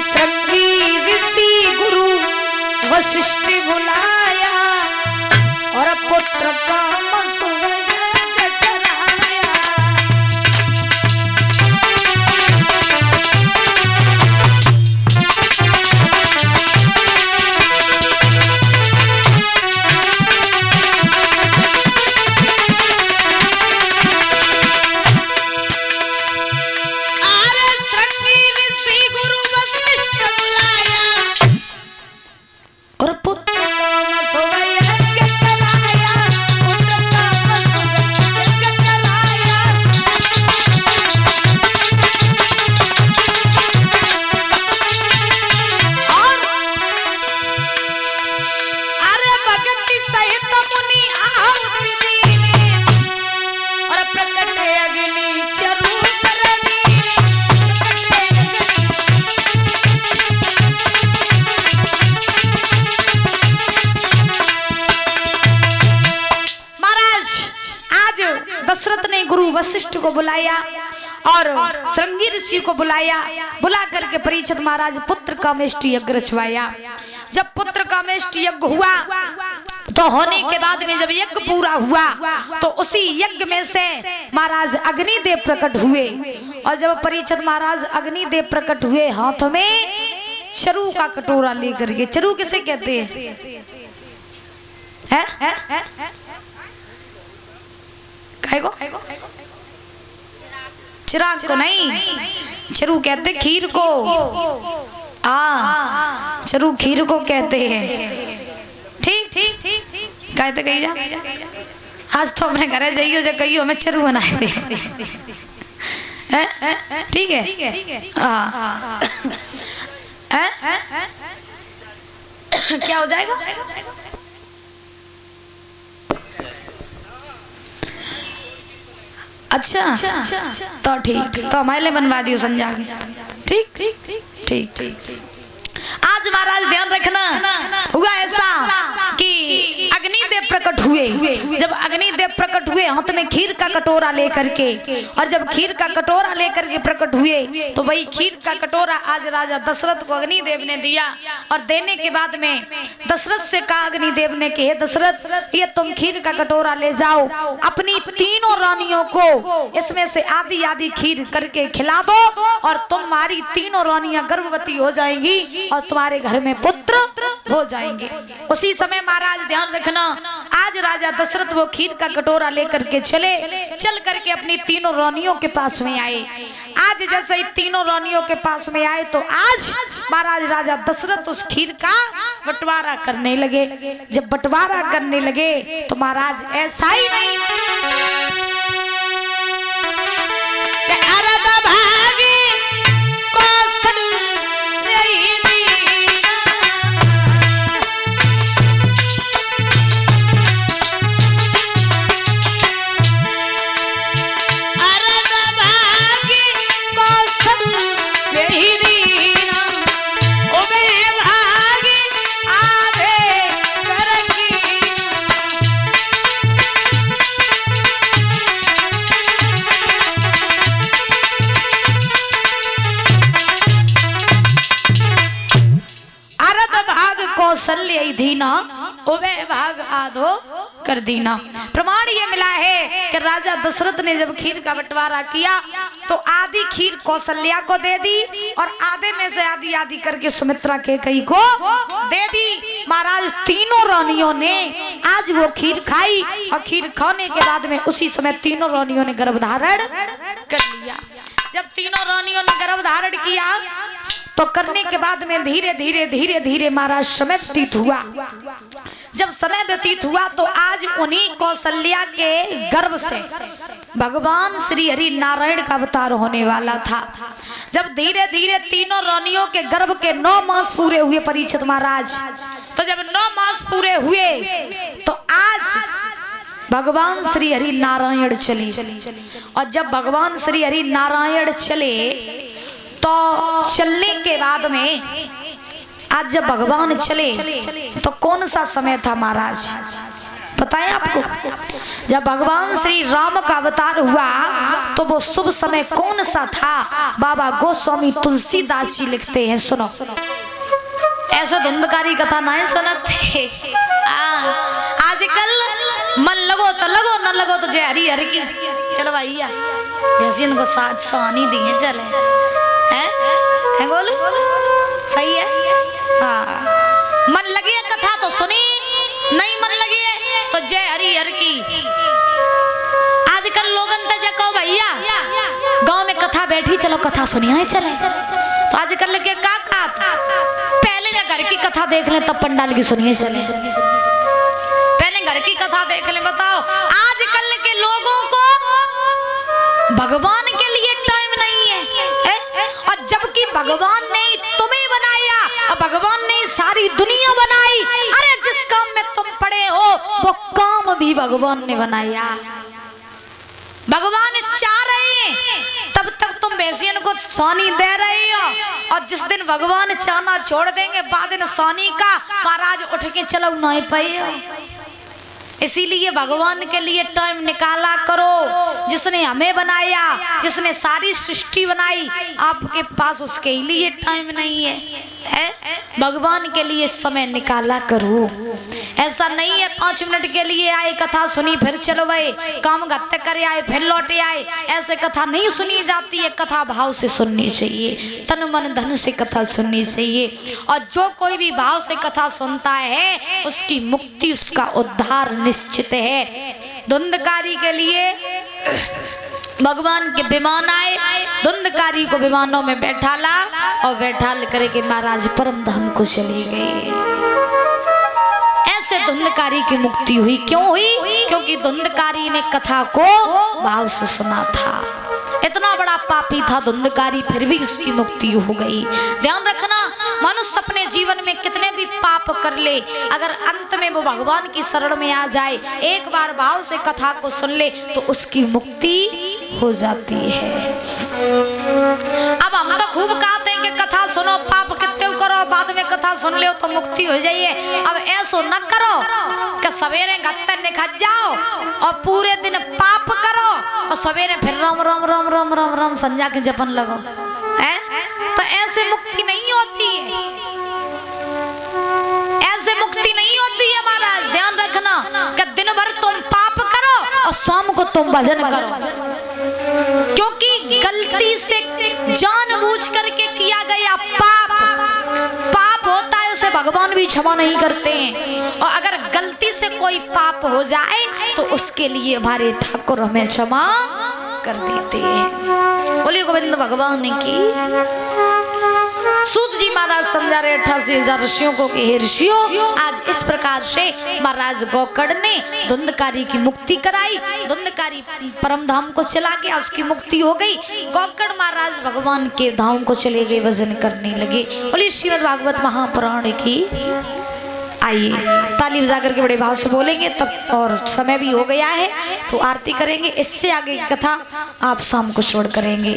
श्रृंगी ऋषि गुरु वशिष्ठ बुलाया और पुत्र काम सुवयज्ञ कराया। दशरथ ने गुरु वशिष्ठ को बुलाया और श्रृंगी ऋषि को बुलाया। बुला करके परीक्षित महाराज पुत्र कामेष्टि यज्ञ रचवाया। जब पुत्र कामेष्टि यज्ञ हुआ तो होने के बाद में जब यज्ञ पूरा हुआ तो उसी यज्ञ में से महाराज अग्निदेव प्रकट हुए। और जब परीक्षित महाराज अग्निदेव प्रकट हुए हाथ में चरु का कटोरा लेकर के। चरु किसे कहते हैं? चिराग को नहीं, चरु कहते खीर को। चरु खीर को कहते हैं। ठीक ठीक कहते कही जा। आज तो अपने घरे जाइयो जो कहियो हमें चरु बनाए थे। ठीक है। क्या हो जाएगा? अच्छा तो ठीक, तो हमारे लिए बनवा दियो संजा के। ठीक ठीक ठीक ठीक। आज महाराज ध्यान रखना, हुआ ऐसा कि अग्निदेव प्रकट हुए। जब अग्निदेव प्रकट हुए हाथ में खीर का कटोरा लेकर के, और जब खीर का कटोरा लेकर के प्रकट हुए तो वही खीर का कटोरा आज राजा दशरथ को अग्निदेव ने दिया। और देने के बाद में दशरथ से कहा अग्निदेव ने कि हे दशरथ, ये तुम खीर का कटोरा ले जाओ, अपनी तीनों रानियों को इसमें से आधी आधी खीर करके खिला दो और तुम्हारी तीनों रानियां गर्भवती हो जाएंगी और तुम्हारे घर में पुत्र हो जाएंगे। उसी समय महाराज ध्यान रखना, आज राजा दशरथ वो खीर का कटोरा लेकर के चल करके अपनी तीनों रानियों के पास में आए। आज जैसे ही तीनों रानियों के पास में आए तो आज महाराज राजा दशरथ उस खीर का बंटवारा करने लगे। जब बंटवारा करने लगे तो महाराज ऐसा ही नहीं कौशल्य दीना उभे भाग आधो कर दीना। प्रमाण ये मिला है कि राजा दशरथ ने जब खीर का बंटवारा किया तो आधी खीर कौशल्या को दे दी और आधे में से आधी आधी करके सुमित्रा के कई को दे दी। महाराज तीनों रानियों ने आज वो खीर खाई और खीर खाने के बाद में उसी समय तीनों रानियों ने गर्भधारण कर लिया। जब तीनों रानियों ने गर्भधारण किया तो करने के बाद में धीरे धीरे महाराज समय व्यतीत हुआ। जब समय व्यतीत हुआ तो आज उन्हीं कौशल्या के गर्भ से भगवान श्री हरि नारायण का अवतार होने वाला था। जब धीरे धीरे तीनों रानियों के गर्भ के 9 मास पूरे हुए परीक्षित महाराज, तो जब 9 मास पूरे हुए तो आज भगवान श्री हरि नारायण चले। और जब भगवान श्री हरि नारायण चले तो चलने के बाद में आज जब भगवान चले तो कौन सा समय था महाराज पता बताएं आपको, जब भगवान श्री राम का अवतार हुआ तो वो शुभ समय कौन सा था? बाबा गोस्वामी तुलसीदास जी लिखते हैं, सुनो। ऐसे धुंधकारी कथा नहीं सुनते आजकल, मन लगो तो लगो, न लगो तो जय हरी हर की। चलो भैया वैसे इनको साथ सवानी दिए चले हैं बोलो, सही है। हाँ, मन लगी है कथा तो सुनी, नहीं मन लगी है तो जय हरी हर की। आजकल लोगन तो जको भैया गांव में कथा बैठी, चलो कथा सुनिए चले। तो आजकल के का पहले घर की कथा देख ले तब पंडाल की सुनिए चले, पहले घर की कथा देख ले। बताओ आजकल के लोगों को भगवान के लिए टाइम नहीं है, और जबकि भगवान ने तुम्हें बनाया और भगवान ने सारी दुनिया बनाई। अरे जिस काम में तुम पड़े हो वो काम भी भगवान ने बनाया। भगवान चाह रहे हैं तब तक तुम बेसियन को सोनी दे रहे हो, और जिस दिन भगवान चाहना छोड़ देंगे बाद में सोनी का महाराज उठ के चलो नहीं पाए। इसीलिए भगवान के लिए टाइम निकाला करो। जिसने हमें बनाया, जिसने सारी सृष्टि बनाई, आपके पास उसके लिए टाइम नहीं है? भगवान के लिए समय निकाला करो। ऐसा नहीं है 5 मिनट के लिए आए, कथा सुनी फिर चलो गए, काम गत्ते करे आए फिर लौटे आए। ऐसे कथा नहीं सुनी जाती है, कथा भाव से सुननी चाहिए, तन मन धन से कथा सुननी चाहिए। और जो कोई भी भाव से कथा सुनता है उसकी मुक्ति, उसका उद्धार निश्चित है। धुंधकारी के लिए भगवान के विमान आए, धुंधकारी को विमानों में बैठाला और बैठाल करके महाराज परम धाम को चले गए। ऐसे धुंधकारी की मुक्ति हुई। क्यों हुई? क्योंकि धुंधकारी ने कथा को भाव से सुना था। इतना बड़ा पापी था धुंधकारी, फिर भी उसकी मुक्ति हो गई। ध्यान रखना, मनुष्य अपने जीवन में कितने भी पाप कर ले, अगर अंत में वो भगवान की शरण में आ जाए, एक बार भाव से कथा को सुन ले तो उसकी मुक्ति हो जाती है। अब हम तो खूब कहते हैं कि कथा सुनो, पाप कितने करो, बाद में कथा सुन ले तो मुक्ति हो जाइए। अब ऐसा न करो कि सवेरे गत्ते निकल जाओ और पूरे दिन पाप करो और सवेरे फिर राम राम राम राम राम राम संध्या के जपन लगो, है? तो ऐसे मुक्ति नहीं होती है, ऐसे मुक्ति नहीं होती है महाराज। ध्यान रखना कि दिन भर तुम पाप करो और शाम को तुम भजन करो, क्योंकि गलती से जानबूझ करके किया गया पाप होता है, उसे भगवान भी क्षमा नहीं करते हैं। और अगर गलती से कोई पाप हो जाए तो उसके लिए हमारे ठाकुर हमें क्षमा कर देते हैं। बोलिए गोविंद भगवान की। सूत जी महाराज समझा रहे 88,000 ऋषियों को कि हे ऋषियों, आज इस प्रकार से महाराज गौकर्ण ने धुंधकारी की मुक्ति कराई। धुंधकारी परम धाम को चला गया, उसकी मुक्ति हो गई। गौकर्ण महाराज भगवान के धाम को चले गए, भजन करने लगे। बोलिए श्रीमद् भागवत महापुराण की। आइए ताली बजा करके बड़े भाव से बोलेंगे तब, और समय भी हो गया है तो आरती करेंगे। इससे आगे की कथा आप शाम को श्रवण करेंगे।